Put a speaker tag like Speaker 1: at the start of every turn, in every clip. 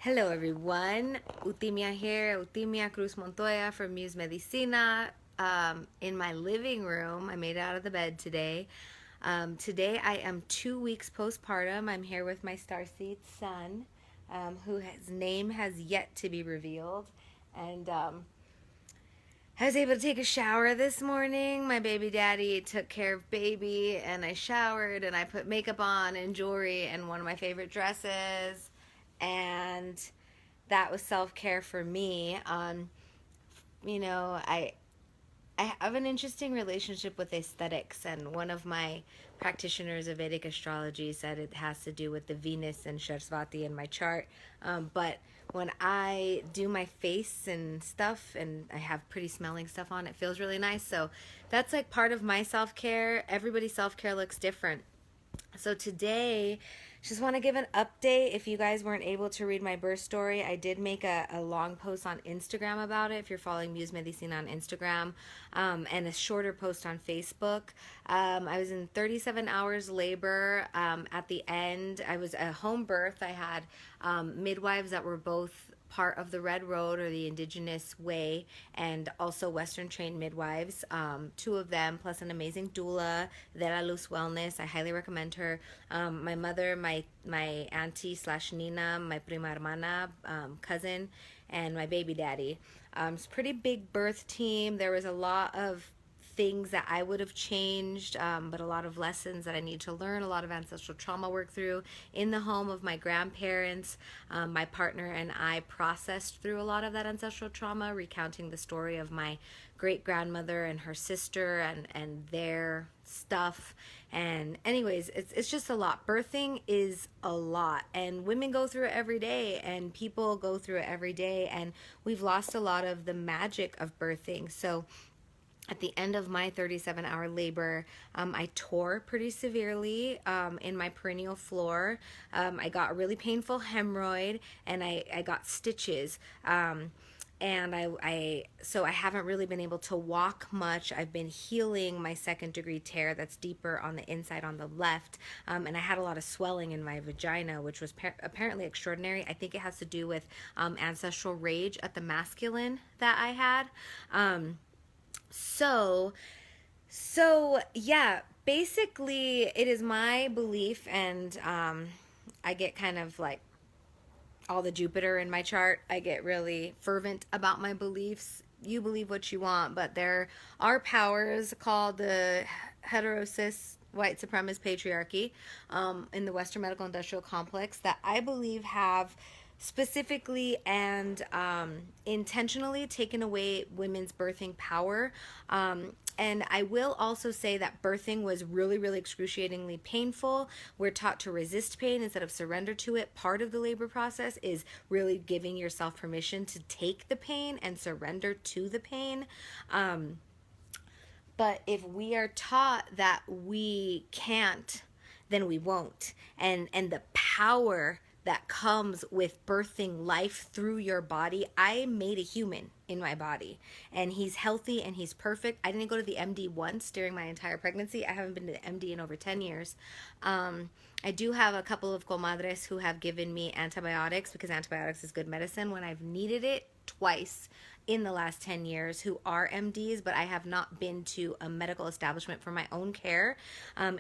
Speaker 1: Hello everyone, Utimia here, Utimia Cruz Montoya from Muse Medicina. In my living room, I made it out of the bed today. Today I am 2 weeks postpartum. I'm here with my starseed son, who his name has yet to be revealed. And I was able to take a shower this morning. My baby daddy took care of baby, and I showered and I put makeup on and jewelry and one of my favorite dresses. And that was self-care for me. You know, I have an interesting relationship with aesthetics, and one of my practitioners of Vedic astrology said it has to do with the Venus and Saraswati in my chart. But when I do my face and stuff, and I have pretty smelling stuff on, it feels really nice. So that's like part of my self-care. Everybody's self-care looks different. So today, just want to give an update. If you guys weren't able to read my birth story, I did make a long post on Instagram about it, if you're following Muse Medicina on Instagram, and a shorter post on Facebook. I was in 37 hours labor. At the end, I was a home birth. I had midwives that were both part of the Red Road, or the Indigenous way, and also Western trained midwives. Two of them, plus an amazing doula, De La Luz Wellness. I highly recommend her. My mother, my auntie slash Nina, my prima hermana, cousin, and my baby daddy. It's a pretty big birth team. There was a lot of things that I would have changed, but a lot of lessons that I need to learn, a lot of ancestral trauma work through in the home of my grandparents. My partner and I processed through a lot of that ancestral trauma, recounting the story of my great grandmother and her sister and their stuff. And anyways, it's just a lot. Birthing is a lot, and women go through it every day, and people go through it every day, and we've lost a lot of the magic of birthing. So at the end of my 37-hour labor, I tore pretty severely in my perineal floor. I got a really painful hemorrhoid, and I got stitches. So I haven't really been able to walk much. I've been healing my second degree tear that's deeper on the inside on the left. And I had a lot of swelling in my vagina, which was apparently extraordinary. I think it has to do with ancestral rage at the masculine that I had. So yeah, basically it is my belief, and I get kind of like all the Jupiter in my chart. I get really fervent about my beliefs. You believe what you want, but there are powers called the heterosis white supremacist patriarchy in the Western medical industrial complex that I believe have specifically and intentionally taken away women's birthing power. And I will also say that birthing was really, really excruciatingly painful. We're taught to resist pain instead of surrender to it. Part of the labor process is really giving yourself permission to take the pain and surrender to the pain. But if we are taught that we can't, then we won't. And the power that comes with birthing life through your body. I made a human in my body, and he's healthy and he's perfect. I didn't go to the MD once during my entire pregnancy. I haven't been to the MD in over 10 years. I do have a couple of comadres who have given me antibiotics, because antibiotics is good medicine, when I've needed it twice in the last 10 years, who are MDs, but I have not been to a medical establishment for my own care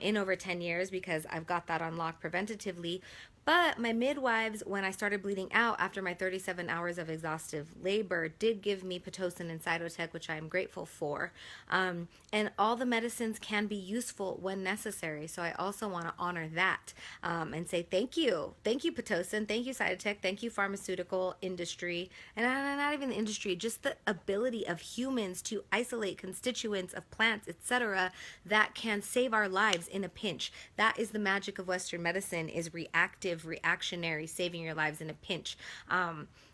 Speaker 1: in over 10 years, because I've got that on lock preventatively. But my midwives, when I started bleeding out after my 37 hours of exhaustive labor, did give me Pitocin and Cytotec, which I am grateful for. And all the medicines can be useful when necessary. So I also want to honor that and say thank you. Thank you, Pitocin. Thank you, Cytotec. Thank you, pharmaceutical industry. And not even the industry, just the ability of humans to isolate constituents of plants, etc., that can save our lives in a pinch. That is the magic of Western medicine, is reactionary, saving your lives in a pinch.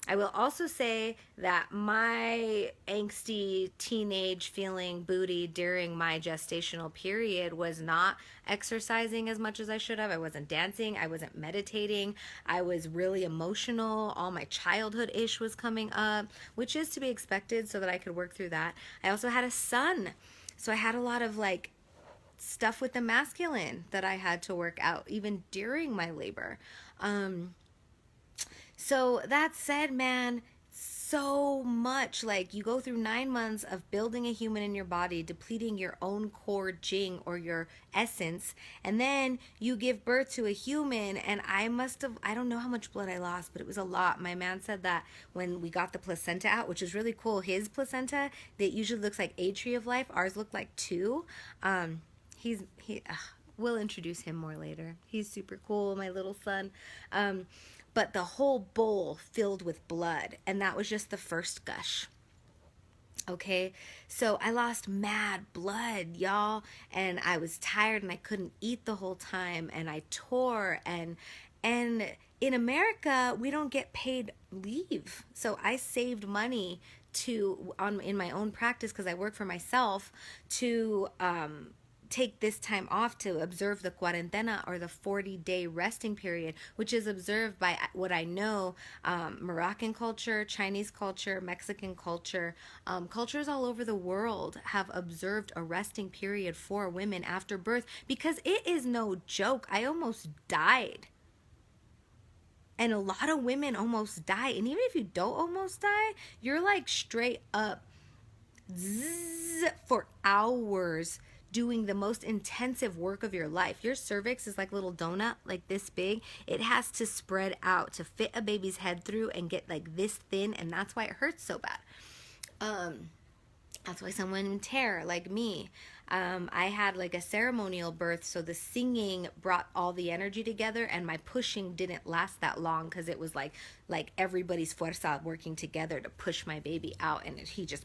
Speaker 1: I will also say that my angsty teenage feeling booty during my gestational period was not exercising as much as I should have. I wasn't dancing. I wasn't meditating. I was really emotional. All my childhood ish was coming up, which is to be expected, so that I could work through that. I also had a son, so I had a lot of like stuff with the masculine that I had to work out even during my labor. So that said, man, so much like you go through 9 months of building a human in your body, depleting your own core jing or your essence, and then you give birth to a human. And I must have, I don't know how much blood I lost, but it was a lot. My man said that when we got the placenta out, which is really cool, his placenta that usually looks like a tree of life, ours looked like two. He we'll introduce him more later. He's super cool, my little son. But the whole bowl filled with blood, and that was just the first gush. Okay, so I lost mad blood, y'all, and I was tired and I couldn't eat the whole time, and I tore, and in America we don't get paid leave, so I saved money to on in my own practice because I work for myself to take this time off to observe the cuarentena, or the 40-day resting period, which is observed by what I know, Moroccan culture, Chinese culture, Mexican culture, cultures all over the world have observed a resting period for women after birth, because it is no joke. I almost died. And a lot of women almost die. And even if you don't almost die, you're like straight up for hours doing the most intensive work of your life. Your cervix is like a little donut, like this big. It has to spread out to fit a baby's head through and get like this thin, and that's why it hurts so bad. That's why someone in terror like me. I had like a ceremonial birth, so the singing brought all the energy together, and my pushing didn't last that long because it was like everybody's fuerza working together to push my baby out, and he just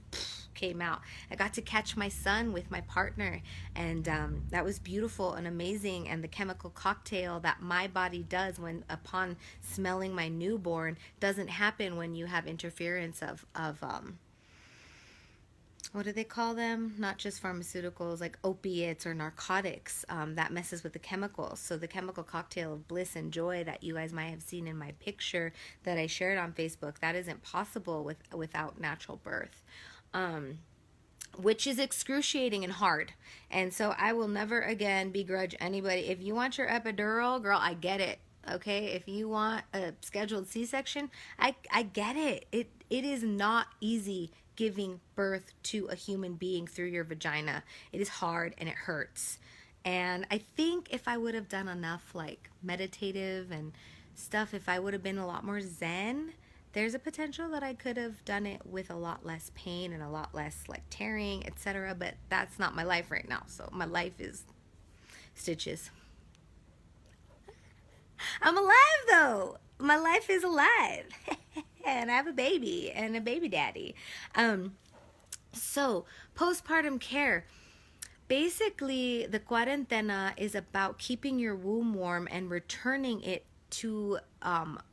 Speaker 1: came out. I got to catch my son with my partner, and that was beautiful and amazing. And the chemical cocktail that my body does when upon smelling my newborn doesn't happen when you have interference of what do they call them? Not just pharmaceuticals, like opiates or narcotics. That messes with the chemicals. So the chemical cocktail of bliss and joy that you guys might have seen in my picture that I shared on Facebook, that isn't possible without natural birth. Which is excruciating and hard. And so I will never again begrudge anybody. If you want your epidural, girl, I get it. Okay, if you want a scheduled C-section, I get it. It is not easy giving birth to a human being through your vagina. It is hard and it hurts. And I think if I would have done enough like meditative and stuff, if I would have been a lot more zen, there's a potential that I could have done it with a lot less pain and a lot less like tearing, etc. But that's not my life right now. So my life is stitches. I'm alive though. My life is alive. And I have a baby and a baby daddy. So, postpartum care. Basically, the cuarentena is about keeping your womb warm and returning it to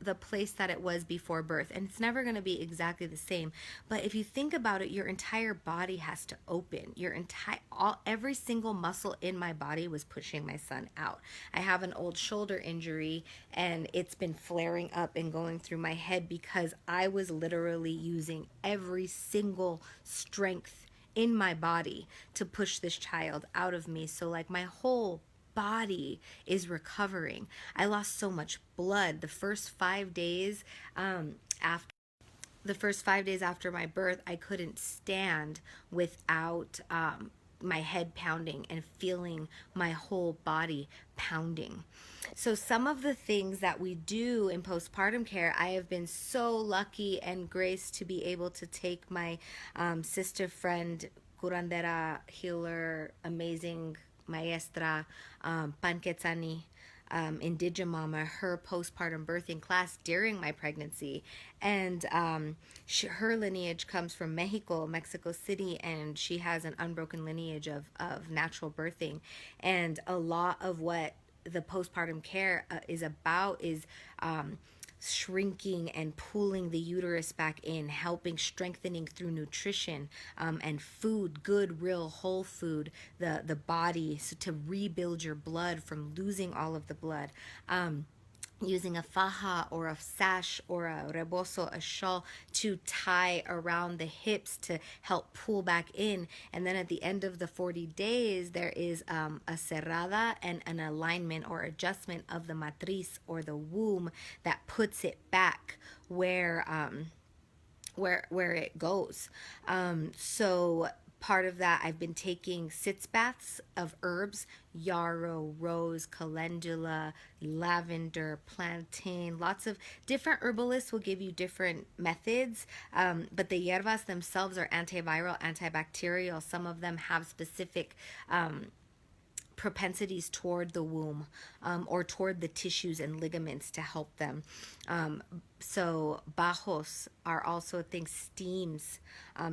Speaker 1: the place that it was before birth. And it's never going to be exactly the same. But if you think about it, your entire body has to open. Every single muscle in my body was pushing my son out. I have an old shoulder injury, and it's been flaring up and going through my head because I was literally using every single strength in my body to push this child out of me. So like my whole body is recovering. I lost so much blood the first 5 days after my birth. I couldn't stand without my head pounding and feeling my whole body pounding. So some of the things that we do in postpartum care, I have been so lucky and graced to be able to take my sister friend, curandera, healer, amazing maestra, Panquetzani, in Digimama, her postpartum birthing class during my pregnancy. And her lineage comes from Mexico City, and she has an unbroken lineage of natural birthing. And a lot of what the postpartum care is about is shrinking and pulling the uterus back in, helping strengthening through nutrition and food, good, real, whole food, the body, so to rebuild your blood from losing all of the blood. using a faja or a sash or a rebozo, a shawl, to tie around the hips to help pull back in. And then at the end of the 40 days, there is a cerrada and an alignment or adjustment of the matriz or the womb that puts it back where it goes. So part of that, I've been taking sitz baths of herbs: yarrow, rose, calendula, lavender, plantain. Lots of different herbalists will give you different methods, but the hierbas themselves are antiviral, antibacterial. Some of them have specific propensities toward the womb, or toward the tissues and ligaments to help them. So bajos are also things, steams.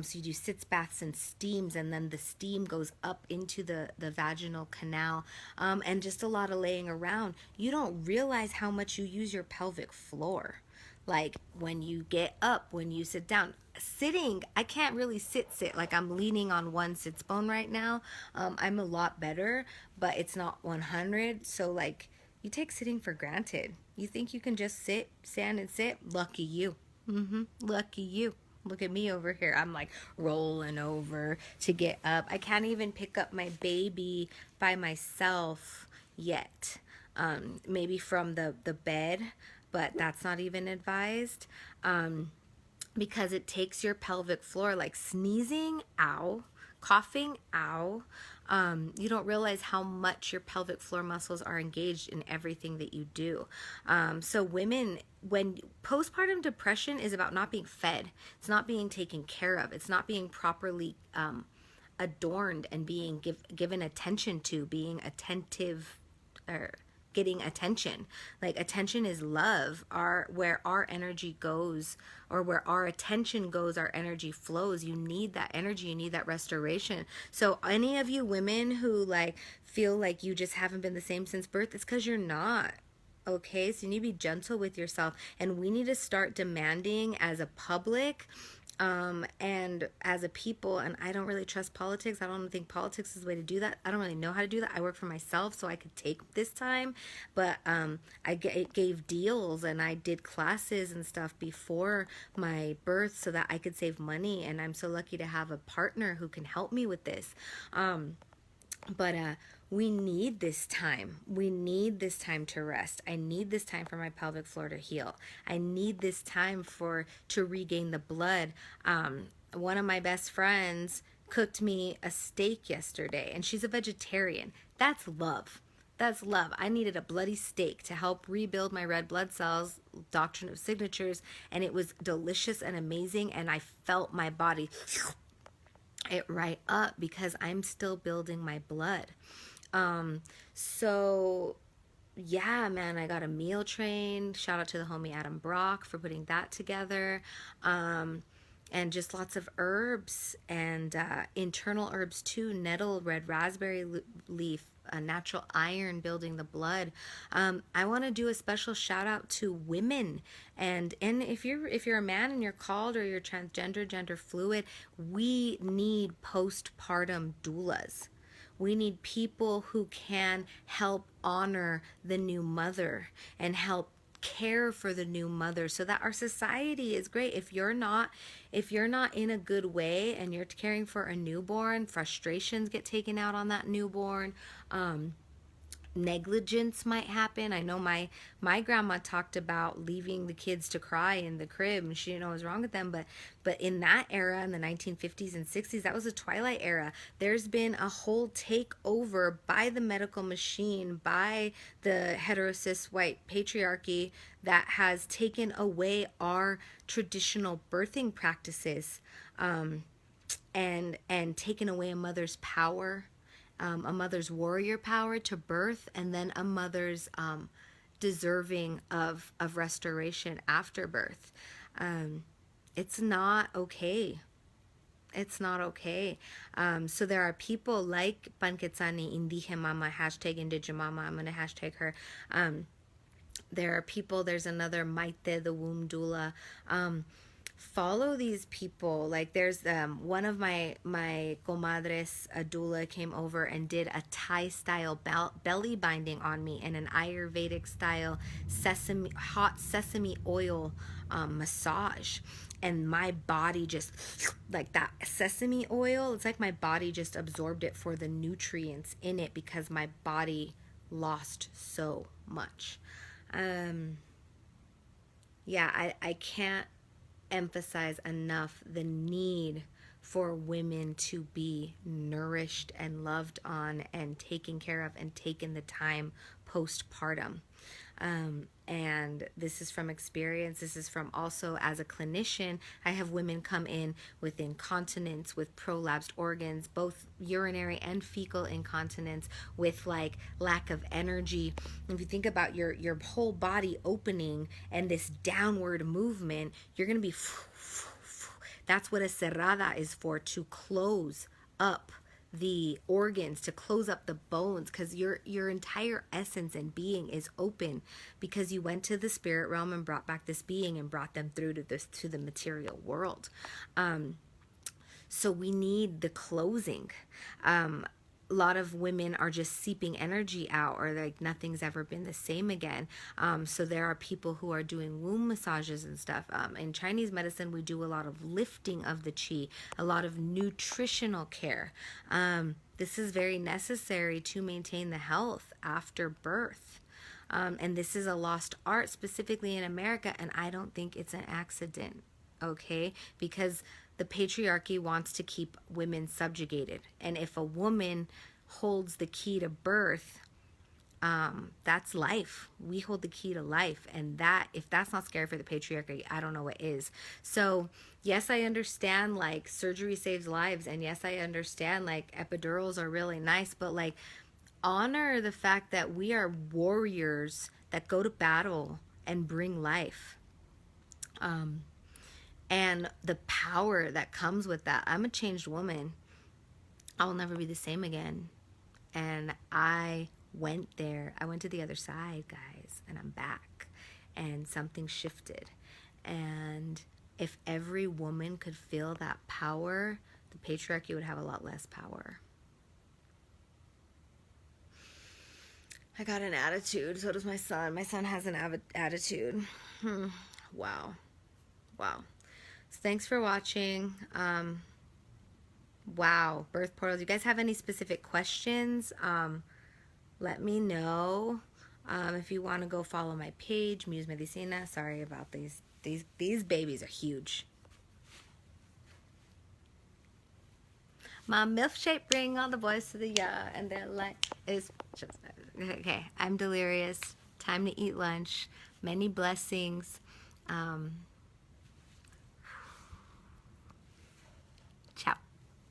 Speaker 1: So you do sitz baths and steams, and then the steam goes up into the vaginal canal, and just a lot of laying around. You don't realize how much you use your pelvic floor. Like when you get up, when you sit down. Sitting, I can't really sit. Like I'm leaning on one sits bone right now. I'm a lot better, but it's not 100. So like, you take sitting for granted. You think you can just stand and sit? Lucky you. Lucky you. Look at me over here. I'm like rolling over to get up. I can't even pick up my baby by myself yet. Maybe from the bed, but that's not even advised. Because it takes your pelvic floor, like sneezing, ow, coughing, ow. You don't realize how much your pelvic floor muscles are engaged in everything that you do. So women, when postpartum depression is about not being fed, it's not being taken care of, it's not being properly adorned and being given attention to, being attentive, or getting attention. Like attention is love. Where our energy goes, or where our attention goes, our energy flows. You need that energy, you need that restoration. So any of you women who like feel like you just haven't been the same since birth, it's because you're not. Okay, so you need to be gentle with yourself, and we need to start demanding as a public, and as a people. And I don't really trust politics. I don't think politics is the way to do that. I don't really know how to do that. I work for myself, so I could take this time, but I gave deals and I did classes and stuff before my birth so that I could save money, and I'm so lucky to have a partner who can help me with this. But we need this time. We need this time to rest. I need this time for my pelvic floor to heal. I need this time to regain the blood. One of my best friends cooked me a steak yesterday, and she's a vegetarian. That's love. That's love. I needed a bloody steak to help rebuild my red blood cells, doctrine of signatures, and it was delicious and amazing, and I felt my body it right up because I'm still building my blood. So yeah, man, I got a meal train. Shout out to the homie Adam Brock for putting that together. And just lots of herbs and internal herbs too. Nettle, red raspberry leaf, a natural iron building the blood. I want to do a special shout out to women, and if you're a man and you're called, or you're transgender, gender fluid, we need postpartum doulas. We need people who can help honor the new mother and help care for the new mother, so that our society is great. If you're not in a good way and you're caring for a newborn, frustrations get taken out on that newborn. Negligence might happen. I know my grandma talked about leaving the kids to cry in the crib, and she didn't know what was wrong with them. But in that era, in the 1950s and 60s, that was a twilight era. There's been a whole takeover by the medical machine, by the heterosis white patriarchy, that has taken away our traditional birthing practices, and taken away a mother's power, a mother's warrior power to birth, and then a mother's deserving of restoration after birth. It's not okay. It's not okay. So there are people like Panquetzani, Indije Mama, hashtag Indigimama. I'm going to hashtag her. There are people, there's another Maite, the womb doula. follow these people. Like there's one of my comadres, a doula, came over and did a Thai style belly binding on me and an Ayurvedic style hot sesame oil massage. And my body just, like that sesame oil, it's like my body just absorbed it for the nutrients in it because my body lost so much. Yeah, I can't emphasize enough the need for women to be nourished and loved on and taken care of and taken the time postpartum. And this is from experience. This is from also as a clinician. I have women come in with incontinence, with prolapsed organs, both urinary and fecal incontinence, with like lack of energy. If you think about your whole body opening and this downward movement, you're going to be, that's what a cerrada is for, to close up the organs, to close up the bones, because your entire essence and being is open because you went to the spirit realm and brought back this being and brought them through to the material world. So we need the closing. A lot of women are just seeping energy out, or like nothing's ever been the same again. So there are people who are doing womb massages and stuff. In Chinese medicine, we do a lot of lifting of the qi, a lot of nutritional care. This is very necessary to maintain the health after birth. And this is a lost art, specifically in America, and I don't think it's an accident, okay? Because the patriarchy wants to keep women subjugated. And if a woman holds the key to birth, that's life. We hold the key to life. And that, if that's not scary for the patriarchy, I don't know what is. So yes, I understand like surgery saves lives. And yes, I understand like epidurals are really nice, but like honor the fact that we are warriors that go to battle and bring life. And the power that comes with that. I'm a changed woman. I'll never be the same again. And I went there. I went to the other side, guys, and I'm back. And something shifted. And if every woman could feel that power, the patriarchy would have a lot less power. I got an attitude. So does my son. My son has an attitude. Wow. So thanks for watching. Wow, birth portals. You guys have any specific questions? Let me know. If you want to go follow my page, Muse Medicina. Sorry about these. These babies are huge. My milkshake bring all the boys to the yard, and their life is just okay. I'm delirious. Time to eat lunch. Many blessings.